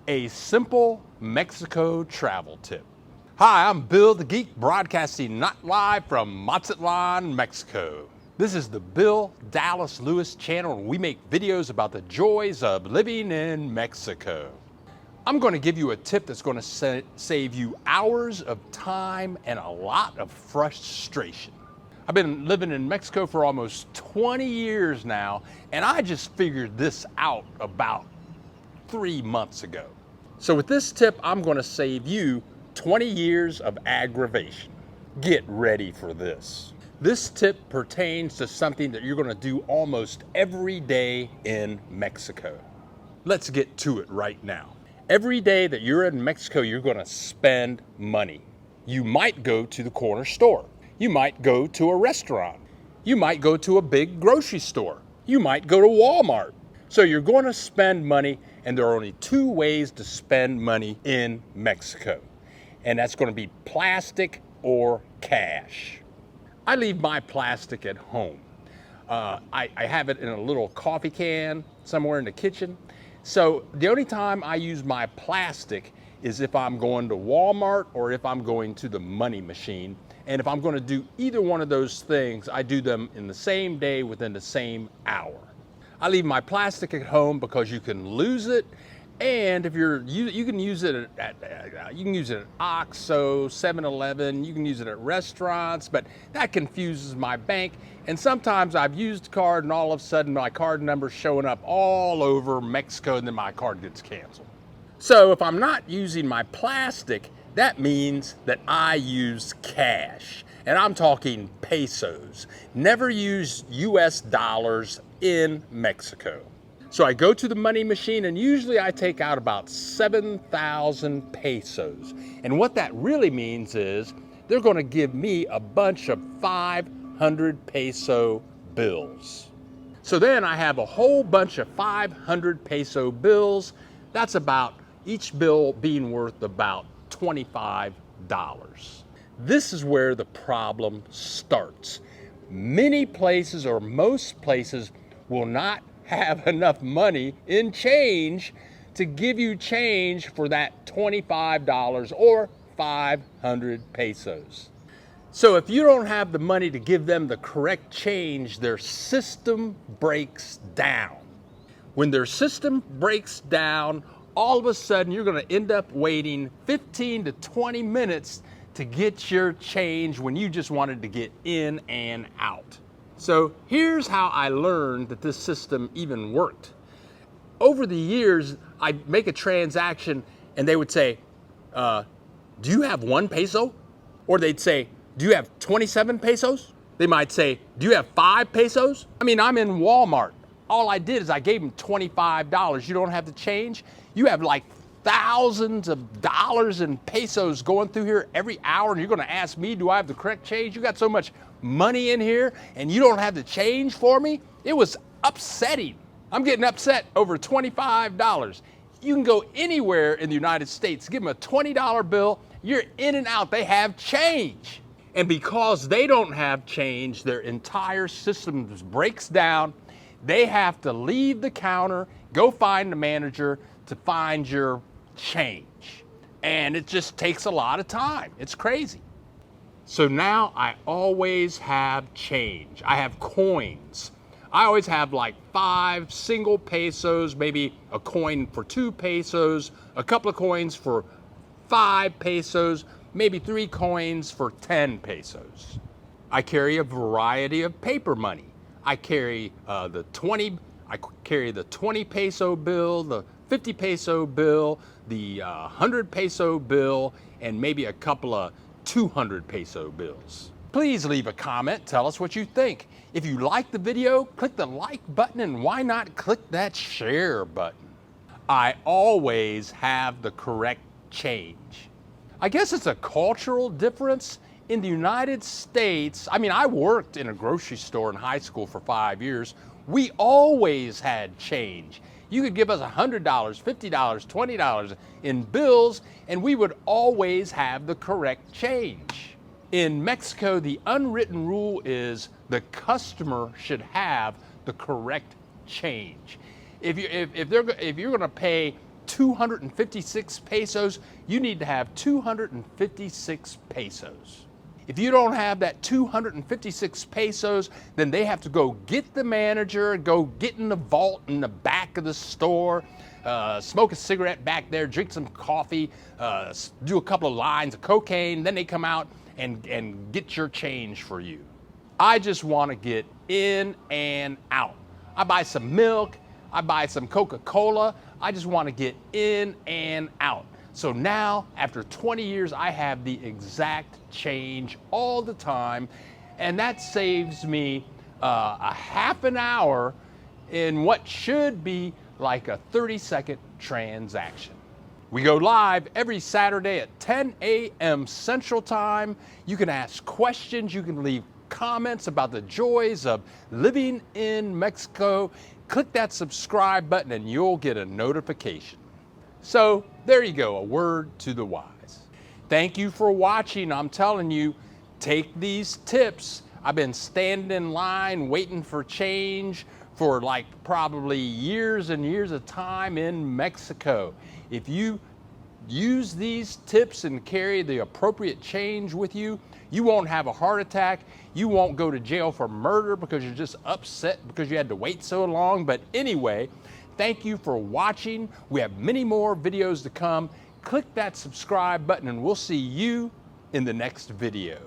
A simple Mexico travel tip. Hi, I'm Bill the Geek, broadcasting not live from Mazatlan, Mexico. This is the Bill Dallas Lewis channel, and we make videos about the joys of living in Mexico. I'm going to give you a tip that's going to save you hours of time and a lot of frustration. I've been living in Mexico for almost 20 years now, and I just figured this out about 3 months ago. So with this tip, I'm going to save you 20 years of aggravation. Get ready for this. This tip pertains to something that you're going to do almost every day in Mexico. Let's get to it right now. Every day that you're in Mexico, you're going to spend money. You might go to the corner store. You might go to a restaurant. You might go to a big grocery store. You might go to Walmart. So you're going to spend money, and there are only two ways to spend money in Mexico. And that's going to be plastic or cash. I leave my plastic at home. I have it in a little coffee can somewhere in the kitchen. So the only time I use my plastic is if I'm going to Walmart or if I'm going to the money machine. And if I'm going to do either one of those things, I do them in the same day within the same hour. I leave my plastic at home because you can lose it, and if you can use it at OXXO, 7-Eleven, you can use it at restaurants, but that confuses my bank. And sometimes I've used a card and all of a sudden my card number's showing up all over Mexico and then my card gets canceled. So if I'm not using my plastic, that means that I use cash. And I'm talking pesos. Never use US dollars in Mexico. So I go to the money machine and usually I take out about 7,000 pesos. And what that really means is they're going to give me a bunch of 500 peso bills. So then I have a whole bunch of 500 peso bills. That's about each bill being worth about $25. This is where the problem starts. Many places or most places will not have enough money in change to give you change for that $25 or 500 pesos. So if you don't have the money to give them the correct change, their system breaks down. When their system breaks down, all of a sudden you're going to end up waiting 15 to 20 minutes to get your change when you just wanted to get in and out. So here's how I learned that this system even worked. Over the years, I'd make a transaction and they would say, do you have 1 peso? Or they'd say, do you have 27 pesos? They might say, do you have 5 pesos? I mean, I'm in Walmart. All I did is I gave them $25. You don't have the change? You have like thousands of dollars in pesos going through here every hour, and you're going to ask me, do I have the correct change? You got so much money in here and you don't have the change for me? It was upsetting. I'm getting upset over $25. You can go anywhere in the United States, give them a $20 bill, you're in and out, they have change. And because they don't have change, their entire system just breaks down. They have to leave the counter, go find the manager to find your change. And it just takes a lot of time. It's crazy. So now I always have change. I have coins. I always have like 5 single pesos, maybe a coin for 2 pesos, a couple of coins for 5 pesos, maybe 3 coins for 10 pesos. I carry a variety of paper money. I carry the 20 peso bill, the 50 peso bill, the 100 peso bill, and maybe a couple of 200 peso bills. Please leave a comment, tell us what you think. If you like the video, click the like button, and why not click that share button? I always have the correct change. I guess it's a cultural difference. In the United States, I mean, I worked in a grocery store in high school for 5 years. We always had change. You could give us $100, $50, $20 in bills, and we would always have the correct change. In Mexico, the unwritten rule is the customer should have the correct change. If you're going to pay 256 pesos, you need to have 256 pesos. If you don't have that 256 pesos, then they have to go get the manager, go get in the vault in the back of the store, smoke a cigarette back there, drink some coffee, do a couple of lines of cocaine, then they come out and get your change for you. I just want to get in and out. I buy some milk, I buy some Coca-Cola, I just want to get in and out. So now, after 20 years, I have the exact change all the time, and that saves me a half an hour in what should be like a 30-second transaction. We go live every Saturday at 10 a.m. Central Time. You can ask questions, you can leave comments about the joys of living in Mexico. Click that subscribe button and you'll get a notification. So there you go, a word to the wise. Thank you for watching. I'm telling you, take these tips. I've been standing in line waiting for change for like probably years and years of time in Mexico. If you use these tips and carry the appropriate change with you, you won't have a heart attack. You won't go to jail for murder because you're just upset because you had to wait so long. But anyway, thank you for watching. We have many more videos to come. Click that subscribe button and we'll see you in the next video.